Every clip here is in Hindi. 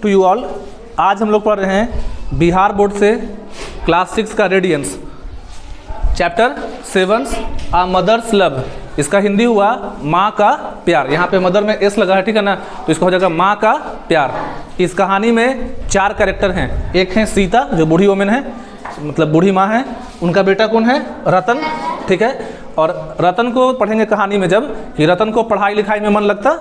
To you all. आज हम लोग पढ़ रहे हैं बिहार बोर्ड से क्लास 6 का रेडियंस चैप्टर 7 आ मदर्स लव। इसका हिंदी हुआ माँ का प्यार। यहाँ पे मदर में एस लगा है, ठीक है ना, तो इसका हो जाएगा माँ का प्यार। इस कहानी में 4 कैरेक्टर हैं। एक है सीता जो बूढ़ी वोमेन है, मतलब बूढ़ी माँ है। उनका बेटा कौन है? रतन, ठीक है। और रतन को पढ़ेंगे कहानी में जब कि रतन को पढ़ाई लिखाई में मन लगता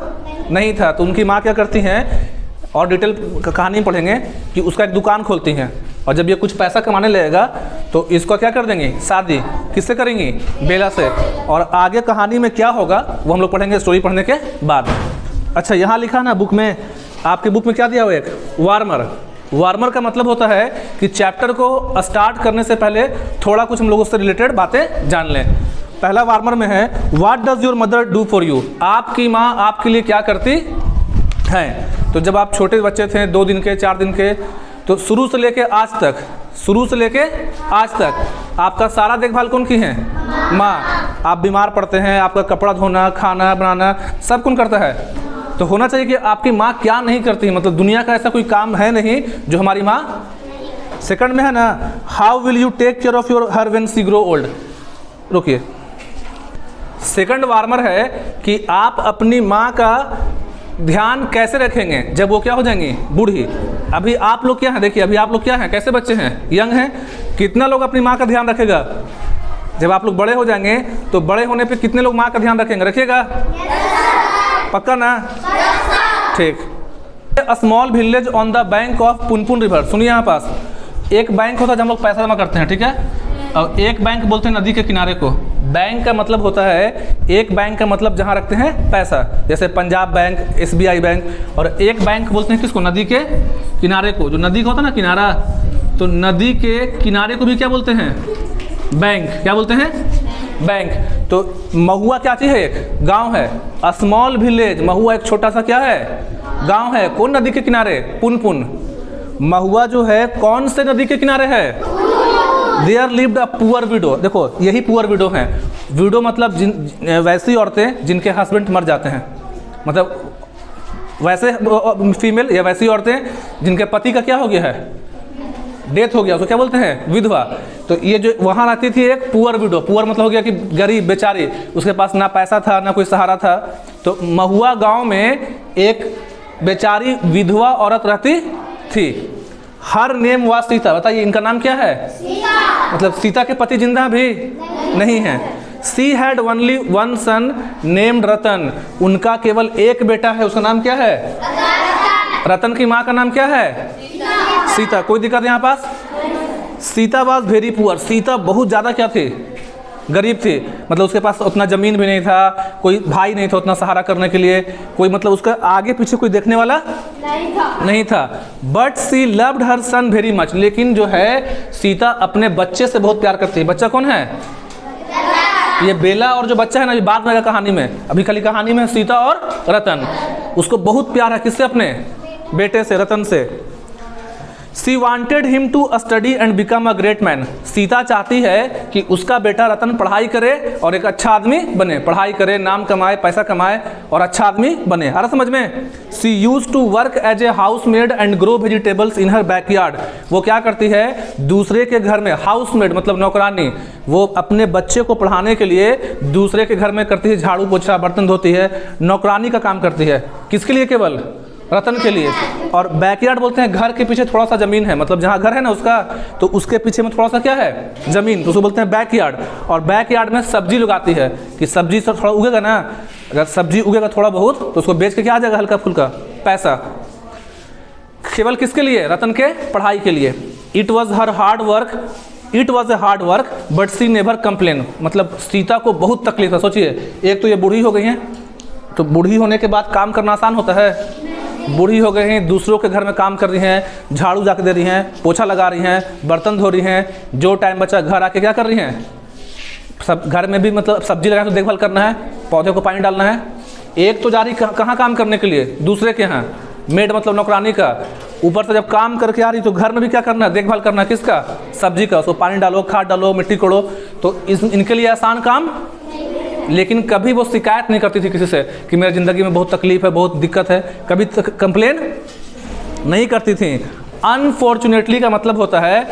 नहीं था, तो उनकी माँ क्या करती हैं, और डिटेल कहानी पढ़ेंगे कि उसका एक दुकान खोलती हैं। और जब ये कुछ पैसा कमाने लगेगा तो इसको क्या कर देंगे, शादी किससे करेंगी? बेला से। और आगे कहानी में क्या होगा वो हम लोग पढ़ेंगे स्टोरी पढ़ने के बाद। अच्छा, यहाँ लिखा ना बुक में, आपके बुक में क्या दिया हुआ है? एक वार्मर। वार्मर का मतलब होता है कि चैप्टर को स्टार्ट करने से पहले थोड़ा कुछ हम लोग उससे रिलेटेड बातें जान लें। पहला वार्मर में है, what does your mother do for you? आपकी माँ आपके लिए क्या करती है? तो जब आप छोटे बच्चे थे, 2 दिन के 4 दिन के, तो शुरू से लेके आज तक आपका सारा देखभाल कौन की है? माँ। आप बीमार पड़ते हैं, आपका कपड़ा धोना, खाना बनाना सब कौन करता है? तो होना चाहिए कि आपकी माँ क्या नहीं करती है, मतलब दुनिया का ऐसा कोई काम है नहीं जो हमारी माँ। सेकंड में है ना, how will you take care of your her when she grow old? रुकिए, सेकंड वार्मर है कि आप अपनी माँ का ध्यान कैसे रखेंगे जब वो क्या हो जाएंगी? बूढ़ी। अभी आप लोग क्या हैं, देखिए अभी आप लोग क्या हैं, कैसे बच्चे हैं, यंग हैं। कितना लोग अपनी माँ का ध्यान रखेगा? जब आप लोग बड़े हो जाएंगे तो बड़े होने पे कितने लोग माँ का ध्यान रखेंगे? रखिएगा पक्का ना? ठीक। Small village on the bank of Punpun river. सुनिए, यहाँ पास एक बैंक होता है जहाँ हम लोग पैसा जमा करते हैं, ठीक है। और एक बैंक बोलते हैं नदी के किनारे को। बैंक का मतलब होता है, एक बैंक का मतलब जहाँ रखते हैं पैसा, जैसे पंजाब बैंक, SBI बैंक। और एक बैंक बोलते हैं किसको? नदी के किनारे को। जो नदी का होता है ना किनारा, तो नदी के किनारे को भी क्या बोलते हैं? बैंक। क्या बोलते हैं? बैंक। तो महुआ क्या चीज़ है? एक गांव है। स्मॉल विलेज, महुआ एक छोटा सा क्या है? गांव है। कौन नदी के किनारे? पुनपुन। महुआ जो है कौन से नदी के किनारे है? There lived a poor widow. देखो यही पुअर विडो है। विडो मतलब वैसी औरतें जिनके हस्बैंड मर जाते हैं, मतलब वैसे फीमेल या वैसी औरतें जिनके पति का क्या हो गया है? डेथ हो गया, उसको क्या बोलते हैं? विधवा। तो ये जो वहाँ रहती थी एक पुअर विडो। पुअर मतलब हो गया कि गरीब बेचारी, उसके पास ना पैसा था ना कोई सहारा था। तो महुआ गांव में एक बेचारी विधवा औरत रहती थी। Her name was Sita. बताइए इनका नाम क्या है? सीता। मतलब सीता के पति जिंदा भी नहीं है। She had only one son named Ratan. उनका केवल एक बेटा है, उसका नाम क्या है? रतन की माँ का नाम क्या है? सीता। कोई दिक्कत यहाँ पास? Sita was very poor. Sita बहुत ज़्यादा क्या थी? गरीब थी। मतलब उसके पास उतना ज़मीन भी नहीं था, कोई भाई नहीं था उतना सहारा करने के लिए, कोई मतलब उसका आगे पीछे कोई देखने वाला नहीं था। But she loved her son very much. लेकिन जो है सीता अपने बच्चे से बहुत प्यार करती है। बच्चा कौन है? ये बेला। और जो बच्चा है ना, ये बाद में आएगा कहानी में। अभी खाली कहानी में सीता और रतन। उसको बहुत प्यार है किससे? अपने बेटे से, रतन से। She wanted him to study and become a great man. Sita चाहती है कि उसका बेटा रतन पढ़ाई करे और एक अच्छा आदमी बने। पढ़ाई करे, नाम कमाए, पैसा कमाए और अच्छा आदमी बने। आ रहा समझ में? She used to work as a housemaid and grow vegetables in her backyard. वो क्या करती है? दूसरे के घर में, हाउसमेड मतलब नौकरानी, वो अपने बच्चे को पढ़ाने के लिए दूसरे के घर में करती है, झाड़ू पोछा, बर्तन धोती है, नौकरानी का काम करती है। किसके लिए? केवल रतन के लिए। और बैकयार्ड बोलते हैं घर के पीछे थोड़ा सा ज़मीन है, मतलब जहाँ घर है ना उसका, तो उसके पीछे में थोड़ा सा क्या है? ज़मीन, तो उसको बोलते हैं बैकयार्ड। और बैकयार्ड में सब्जी लगाती है कि सब्जी से थोड़ा उगेगा ना, अगर सब्जी उगेगा थोड़ा बहुत तो उसको बेच के क्या आ जाएगा? हल्का फुल्का पैसा। केवल किसके लिए? रतन के पढ़ाई के लिए। It was her hard work, it was a hard work but she never complain. मतलब सीता को बहुत तकलीफ है। सोचिए, एक तो ये बूढ़ी हो गई हैं, तो बूढ़ी होने के बाद काम करना आसान होता है? बूढ़ी हो गई हैं, दूसरों के घर में काम कर रही हैं, झाड़ू जाके दे रही हैं, पोछा लगा रही हैं, बर्तन धो रही हैं, जो टाइम बचा घर आके क्या कर रही हैं? सब घर में भी मतलब सब्जी लगाए तो देखभाल करना है, पौधे को पानी डालना है। एक तो जा रही कहाँ काम करने के लिए? दूसरे के यहाँ। मेड मतलब नौकरानी का। ऊपर से जब काम करके आ रही तो घर में भी क्या करना है? देखभाल करना है। किसका? सब्जी का। उसको पानी डालो, खाद डालो, मिट्टी कोड़ो। तो इनके लिए आसान काम लेकिन कभी वो शिकायत नहीं करती थी किसी से कि मेरी ज़िंदगी में बहुत तकलीफ है, बहुत दिक्कत है, कभी कंप्लेन नहीं करती थी। अनफॉर्चुनेटली का मतलब होता है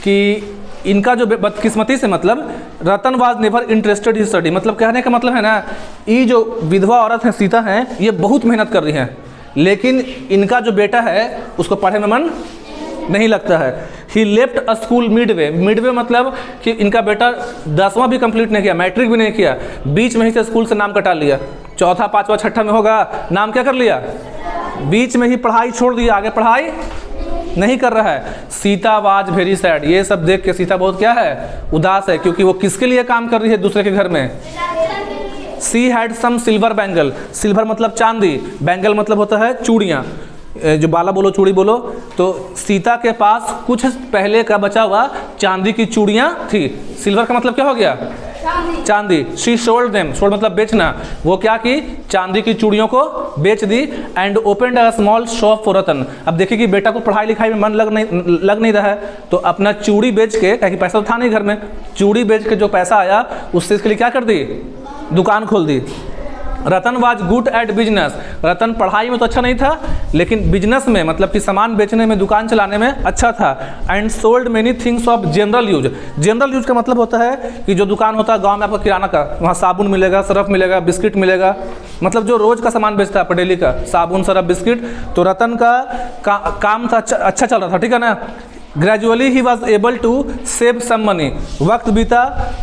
कि इनका जो बदकिस्मती से मतलब रतन वाज नेवर इंटरेस्टेड इन स्टडी, मतलब कहने का मतलब है ना, ये जो विधवा औरत है सीता हैं, ये बहुत मेहनत कर रही हैं, लेकिन इनका जो बेटा है उसको पढ़ने में मन नहीं लगता है। He left a school midway, midway मतलब कि इनका बेटा 10वां भी कंप्लीट नहीं किया, मैट्रिक भी नहीं किया, बीच में ही से स्कूल से नाम कटा लिया। चौथा, पाँचवा, छठा में होगा, नाम क्या कर लिया, बीच में ही पढ़ाई छोड़ दिया, आगे पढ़ाई नहीं कर रहा है। सीता वाज वेरी सैड, ये सब देख के सीता बहुत क्या है, उदास है, क्योंकि वो किसके लिए काम कर रही है, दूसरे के घर में। She had some silver bangle, silver मतलब चांदी, बैंगल मतलब होता है चूड़ियाँ, जो बाला बोलो चूड़ी बोलो, तो सीता के पास कुछ पहले का बचा हुआ चांदी की चूड़ियाँ थी। सिल्वर का मतलब क्या हो गया, चांदी। शी सोल्ड देम, सोल्ड मतलब बेचना, वो क्या की, चांदी की चूड़ियों को बेच दी। And opened a small shop for Ratan, अब देखिए कि बेटा को पढ़ाई लिखाई में मन लग नहीं रहा है, तो अपना चूड़ी बेच के, क्या कि पैसा तो था नहीं घर में, चूड़ी बेच के जो पैसा आया उससे इसके लिए क्या कर दी, दुकान खोल दी। Ratan was good at business, रतन पढ़ाई में तो अच्छा नहीं था, लेकिन बिजनेस में मतलब कि सामान बेचने में, दुकान चलाने में अच्छा था। And sold many things of general use, general use का मतलब होता है कि जो दुकान होता है गांव में आपका किराना का, वहाँ साबुन मिलेगा, सरफ मिलेगा, बिस्किट मिलेगा, मतलब जो रोज का सामान बेचता है डेली का, साबुन, सरफ, बिस्किट। तो रतन का काम था, अच्छा चल रहा था, ठीक है ना। Gradually he was able to save some money, वक्त बीता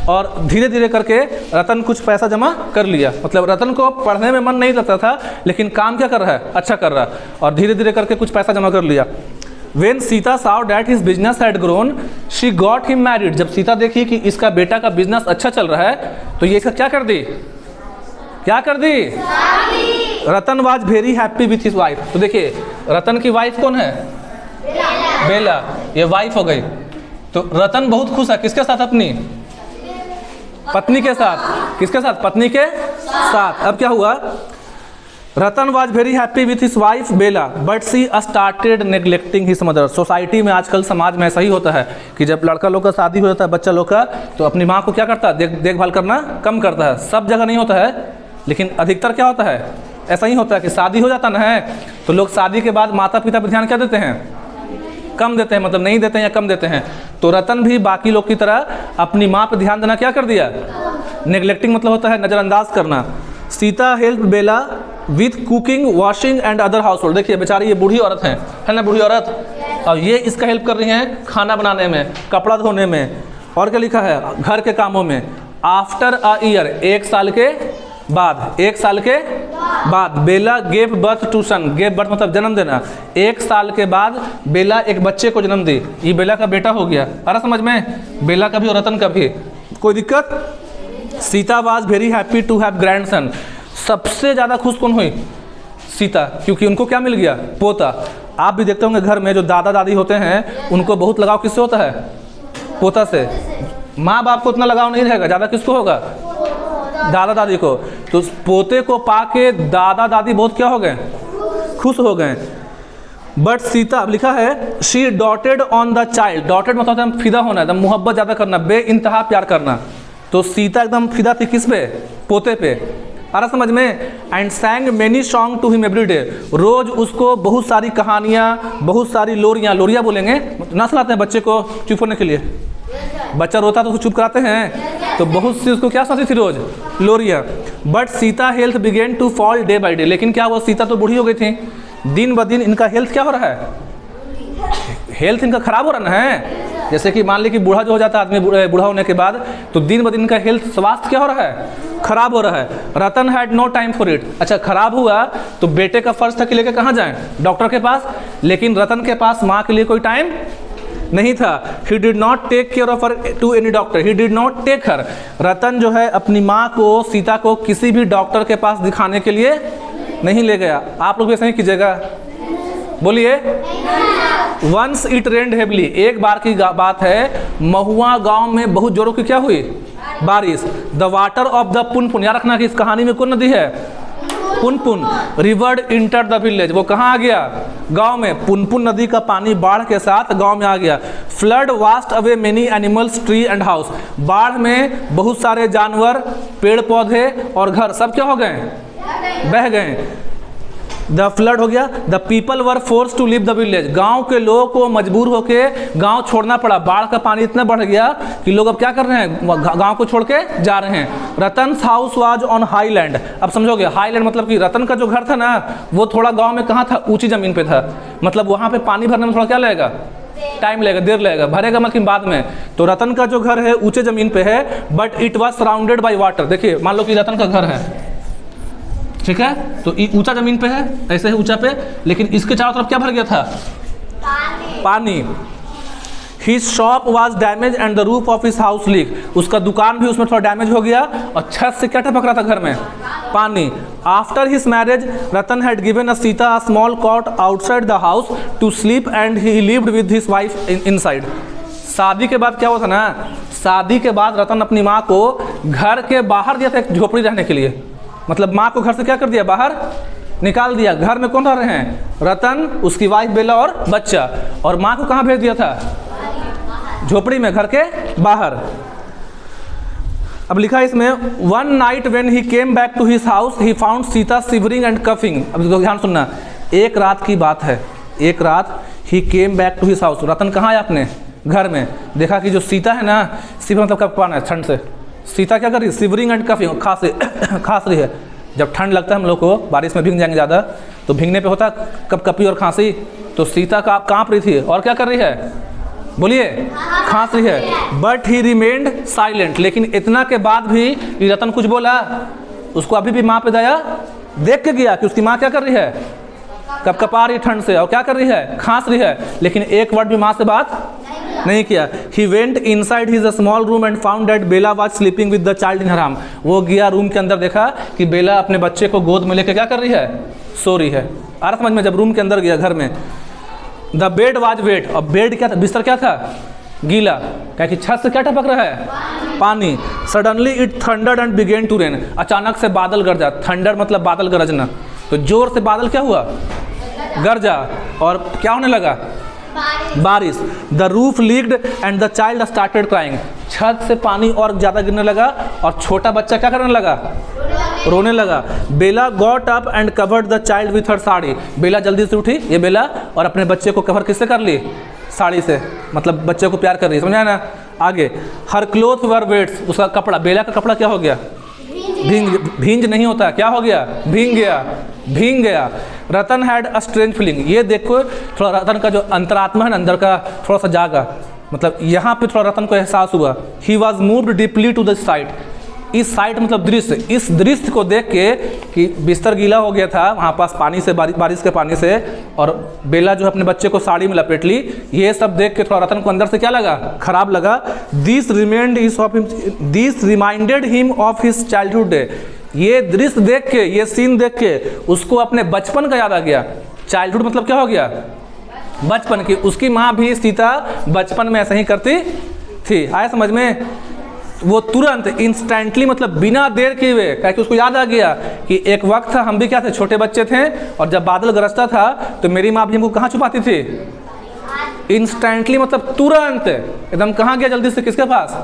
और धीरे धीरे करके रतन कुछ पैसा जमा कर लिया, मतलब रतन को पढ़ने में मन नहीं लगता था, लेकिन काम क्या कर रहा है, अच्छा कर रहा है, और धीरे धीरे करके कुछ पैसा जमा कर लिया। When Sita saw that his business had grown, she got him married, जब सीता देखी कि इसका बेटा का बिजनेस अच्छा चल रहा है, तो ये इसका क्या कर दी, क्या कर दी, Ratan was very happy with his wife. तो देखिए रतन की वाइफ कौन है, बेला, ये वाइफ हो गई। तो रतन बहुत खुश है, किसके साथ, अपनी पत्नी के साथ, किसके साथ, पत्नी के साथ। अब क्या हुआ, Ratan was very happy with his wife Bela, but she started neglecting his mother. Society में आजकल, समाज में ऐसा ही होता है कि जब लड़का लोग का शादी हो जाता है, बच्चा लोग का, तो अपनी माँ को क्या करता है, देखभाल करना कम करता है। सब जगह नहीं होता है, लेकिन अधिकतर क्या होता है, ऐसा ही होता है कि शादी हो जाता ना है, तो लोग शादी के बाद माता पिता पर ध्यान क्या देते हैं, कम देते हैं, मतलब नहीं देते हैं या कम देते हैं। तो रतन भी बाकी लोग की तरह अपनी माँ पर ध्यान देना क्या कर दिया, नेग्लेक्टिंग मतलब होता है नज़रअंदाज करना। Sita help Bela with cooking, washing and other household. देखिए बेचारी ये बूढ़ी औरत है ना, बूढ़ी औरत, और ये इसका हेल्प कर रही हैं खाना बनाने में, कपड़ा धोने में, और क्या लिखा है, घर के कामों में। आफ्टर अ ईयर, एक साल के बाद, एक साल के बाद Bela gave birth to son, gave birth मतलब जन्म देना, एक साल के बाद बेला एक बच्चे को जन्म दी, ये बेला का बेटा हो गया। अरे समझ में, बेला का भी और रतन का भी, कोई दिक्कत। Sita was very happy to have grandson, सबसे ज़्यादा खुश कौन हुई, सीता, क्योंकि उनको क्या मिल गया, पोता। आप भी देखते होंगे घर में जो दादा दादी होते हैं उनको बहुत लगाव किससे होता है, पोता से। माँ बाप को उतना लगाव नहीं रहेगा, ज़्यादा किसको होगा, दादा दादी को। तो पोते को पाके दादा दादी बहुत क्या हो गए, खुश हो गए। बट सीता, अब लिखा है she dotted on the child, dotted मतलब एकदम फिदा होना, एकदम मोहब्बत ज़्यादा करना, बे इंतहा प्यार करना। तो सीता एकदम फिदा थी किस पे, पोते पे। आ रहा समझ में। And sang many song to him every day, रोज़ उसको बहुत सारी कहानियाँ, बहुत सारी लोरियाँ, लोरियाँ बोलेंगे ना, सुनाते हैं बच्चे को चुप होने के लिए, बच्चा रोता तो उसको चुप कराते हैं, तो बहुत सी उसको क्या सुनाती थी रोज, लोरियाँ। But Sita health began to fall day by day, लेकिन क्या हुआ, सीता तो बूढ़ी हो गई थी, दिन ब दिन इनका हेल्थ क्या हो रहा है, हेल्थ इनका खराब हो रहा है। जैसे कि मान ली कि बूढ़ा जो हो जाता है आदमी, बूढ़ा होने के बाद, तो दिन ब दिन इनका हेल्थ, स्वास्थ्य क्या हो रहा है, खराब हो रहा है। Ratan had no time for it, अच्छा खराब हुआ तो बेटे का फर्ज था कि लेके कहाँ जाएं, डॉक्टर के पास, लेकिन रतन के पास माँ के लिए कोई टाइम नहीं था। He did not take care of her to any doctor, he did not take her, Ratan जो है अपनी माँ को, सीता को किसी भी डॉक्टर के पास दिखाने के लिए नहीं ले गया। आप लोग ऐसा ही कीजिएगा, बोलिए। वंस इट रेन्ड हेवली, एक बार की बात है, महुआ गांव में बहुत जोरों की क्या हुई, बारिश। The water of the Punpun, याद रखना कि इस कहानी में कौन नदी है, Punpun. Revered enter the village, वो कहाँ आ गया, गांव में। पुनपुन नदी का पानी बाढ़ के साथ गांव में आ गया। Flood vast away many animals, tree and house, बाढ़ में बहुत सारे जानवर, पेड़ पौधे और घर सब क्या हो गए, बह गए। द फ्लड हो गया, the people were force to leave the village, गांव के लोगों को मजबूर होके गांव छोड़ना पड़ा। बाढ़ का पानी इतना बढ़ गया कि लोग अब क्या कर रहे हैं, गांव को छोड़ के जा रहे हैं। रतन हाउस वाज ऑन हाईलैंड, अब समझोगे हाईलैंड मतलब कि रतन का जो घर था ना वो थोड़ा गांव में कहाँ था, ऊंची जमीन पे था, मतलब वहां पे पानी भरने में थोड़ा क्या लगेगा, टाइम लगेगा, देर लगेगा, भरेगा मतलब बाद में। तो रतन का जो घर है ऊंचे जमीन पे है, but it was surrounded by water. देखिए मान लो कि रतन का घर है, ठीक है, तो ऊंचा जमीन पे है, ऐसे ही ऊंचा पे, लेकिन इसके चारों तरफ क्या भर गया था, पानी। His shop was damaged and the roof of his house leak, उसका दुकान भी उसमें थोड़ा डैमेज हो गया और छत से क्या टपक रहा था घर में, पानी। After his marriage, Ratan had given a Sita a small cot outside the house to sleep and he lived with his wife inside. शादी के बाद क्या हुआ था ना, शादी के बाद रतन अपनी माँ को घर के बाहर दिया था एक झोपड़ी रहने के लिए, मतलब माँ को घर से क्या कर दिया, बाहर निकाल दिया। घर में कौन रह रहे हैं, रतन, उसकी वाइफ बेला और बच्चा, और माँ को कहाँ भेज दिया था, झोपड़ी में, घर के बाहर। अब लिखा है इसमें, one night when he came back to his house he found Sita shivering and coughing. अब ध्यान सुनना, एक रात की बात है, एक रात he came back to his house, Ratan कहाँ है, अपने घर में, देखा कि जो सीता है ना, शिव मतलब कपवाना है ठंड से, सीता क्या कर रही है, शिवरिंग एंड कफिंग, खांस रही है। जब ठंड लगता है हम लोग को, बारिश में भीग जाएंगे ज़्यादा, तो भीगने पे होता कपकपी और खांसी, तो सीता का काँप रही थी और क्या कर रही है, बोलिए, खांस रही है। बट ही रिमेन्ड साइलेंट, लेकिन इतना के बाद भी रतन कुछ बोला, उसको अभी भी माँ पे दया देख के गया कि उसकी माँ क्या कर रही है, कपकपा रही ठंड से और क्या कर रही है, खांस रही है, लेकिन एक वर्ड भी माँ से बात नहीं किया। He went inside his small room and found that Bella was sleeping with the child in her arm. वो गया रूम के अंदर, देखा कि बेला अपने बच्चे को गोद में लेके क्या कर रही है, सो रही है। आ रहा समझ में, जब रूम के अंदर गया घर में। The bed was wet, और बेड क्या था, बिस्तर क्या था, गीला, क्या कि छत से क्या टपक रहा है, पानी। Suddenly it thundered and began to rain, अचानक से बादल गरजा, थंडर मतलब बादल गरजना, तो जोर से बादल क्या हुआ, गरजा, और क्या होने लगा, बारिश। The roof leaked and the child started crying, छत से पानी और ज़्यादा गिरने लगा और छोटा बच्चा क्या करने लगा, रोने लगा। Bela got up and covered the child with her sari, Bela जल्दी से उठी, ये बेला, और अपने बच्चे को कवर किससे कर ली, साड़ी से, मतलब बच्चे को प्यार कर रही है, समझा ना। आगे, हर क्लोथ वर वेट्स, उसका कपड़ा, बेला का कपड़ा क्या हो गया, भींज नहीं होता, क्या हो गया, भींग गया। रतन हैड अ स्ट्रेंज फीलिंग, ये देखो थोड़ा रतन का जो अंतरात्मा है ना, अंदर का थोड़ा सा जागा, मतलब यहाँ पे थोड़ा रतन को एहसास हुआ। He was moved deeply to the sight, इस साइट मतलब दृश्य, इस दृश्य को देख के कि बिस्तर गीला हो गया था वहाँ पास पानी से, बारिश के पानी से, और बेला जो अपने बच्चे को साड़ी में लपेट ली, ये सब देख के थोड़ा रतन को अंदर से क्या लगा, खराब लगा। This reminded him of his childhood day, ये दृश्य देख के, ये सीन देख के उसको अपने बचपन का याद आ गया। चाइल्डहुड मतलब क्या हो गया, बचपन की, उसकी माँ भी सीता बचपन में ऐसा ही करती थी, आया समझ में। वो तुरंत इंस्टेंटली मतलब बिना देर किए हुए, क्या कि उसको याद आ गया कि एक वक्त था हम भी क्या थे, छोटे बच्चे थे, और जब बादल गरजता था तो मेरी माँ भी हमको कहाँ छुपाती थी, इंस्टेंटली मतलब तुरंत एकदम कहाँ गया, जल्दी से किसके पास,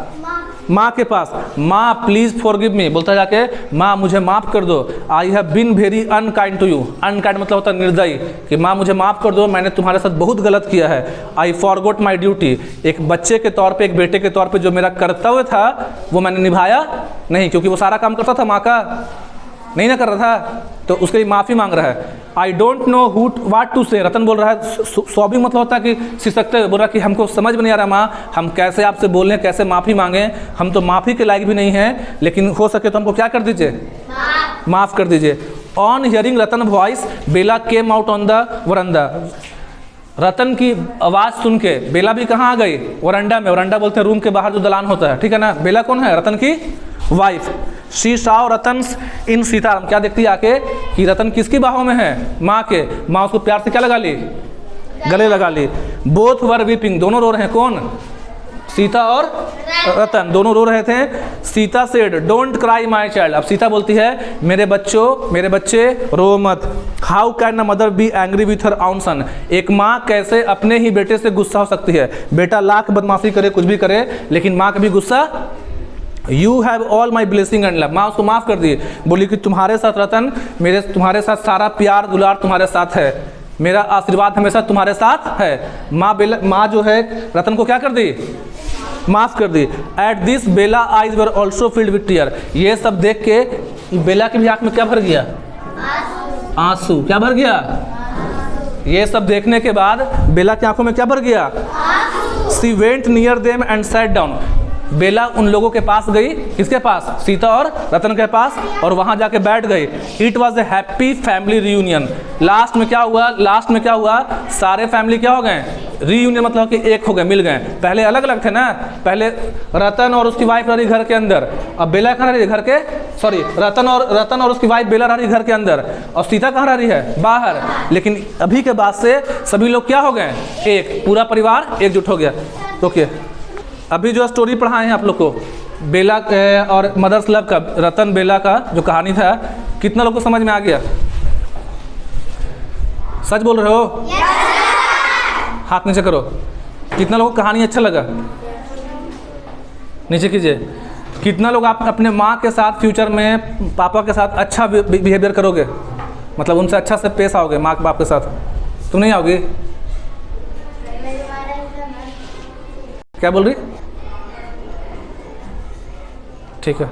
माँ के पास। माँ प्लीज फॉरगिव मी, बोलता जाके माँ मुझे माफ़ कर दो, I have been very unkind to you, unkind मतलब होता है निर्दयी, कि माँ मुझे माफ़ कर दो, मैंने तुम्हारे साथ बहुत गलत किया है। आई फॉरगॉट माई ड्यूटी, एक बच्चे के तौर पे, एक बेटे के तौर पे जो मेरा कर्तव्य था वो मैंने निभाया नहीं, क्योंकि वो सारा काम करता था, माँ का नहीं ना कर रहा था, तो उसके लिए माफ़ी मांग रहा है। I don't know what to say, Ratan बोल रहा है, सॉबिंग मतलब होता है कि सिसकते हुए बोल रहा है कि हमको समझ में नहीं आ रहा माँ, हम कैसे आपसे बोलें, कैसे माफ़ी मांगें, हम तो माफ़ी के लायक भी नहीं हैं, लेकिन हो सके तो हमको क्या कर दीजिए, माफ़ कर दीजिए। On hearing Ratan voice Bela came out on the veranda, Ratan की आवाज़ सुन के बेला भी कहाँ आ गई, वरंडा में, वरंडा बोलते हैं रूम के बाहर जो दलान होता है, ठीक है ना। बेला कौन है, रतन की वाइफ। शी साव रतन इन सीताराम, क्या देखती है आके कि रतन किसकी बाहों में है, माँ के, माँ उसको प्यार से क्या लगा ली, गले लगा ली। बोथ वर वीपिंग, दोनों रो रहे हैं, कौन, सीता और रतन, दोनों रो रहे थे। Sita said don't cry my child, अब सीता बोलती है मेरे बच्चे रो मत। How can a mother be angry with her own son, एक माँ कैसे अपने ही बेटे से गुस्सा हो सकती है, बेटा लाख बदमाशी करे, कुछ भी करे, लेकिन माँ कभी गुस्सा you have all my blessing and love. माँ उसको माफ़ कर दी, बोली कि तुम्हारे साथ रतन, तुम्हारे साथ सारा प्यार दुलार तुम्हारे साथ है, मेरा आशीर्वाद हमेशा तुम्हारे साथ है। माँ जो है रतन को क्या कर दी, माफ़ कर दी। At this Bela eyes were also filled with tear. ये सब देख के बेला की भी आँख में क्या भर गया, आंसू। क्या भर गया, ये सब देखने के बाद बेला की आंखों में क्या भर गया, she went near them and sat down. Bela उन लोगों के पास गई, किसके पास, सीता और रतन के पास, और वहां जाके बैठ गई। It was A happy family reunion. Last में क्या हुआ, सारे फैमिली क्या हो गए, रीयूनियन मतलब कि एक हो गए, मिल गए। पहले अलग अलग थे ना, पहले रतन और उसकी वाइफ रह रही घर के अंदर, अब बेला कहाँ रह रही है, घर के, सॉरी रतन और उसकी वाइफ बेला रह रही घर के अंदर, और सीता कहाँ रह रही है, बाहर। लेकिन अभी के बाद से सभी लोग क्या हो गए, एक, पूरा परिवार एकजुट हो गया। ओके, अभी जो स्टोरी पढ़ाए हैं आप लोग को बेला और मदर्स लव का, रतन बेला का जो कहानी था, कितना लोग को समझ में आ गया, सच बोल रहे हो? हाथ नीचे करो। कितना लोगों को कहानी अच्छा लगा, नीचे कीजिए। कितना लोग आप अपने माँ के साथ फ्यूचर में पापा के साथ अच्छा बिहेवियर करोगे, मतलब उनसे अच्छा से पेश आओगे माँ बाप के साथ? तुम नहीं आओगी? क्या बोल रही? ठीक है।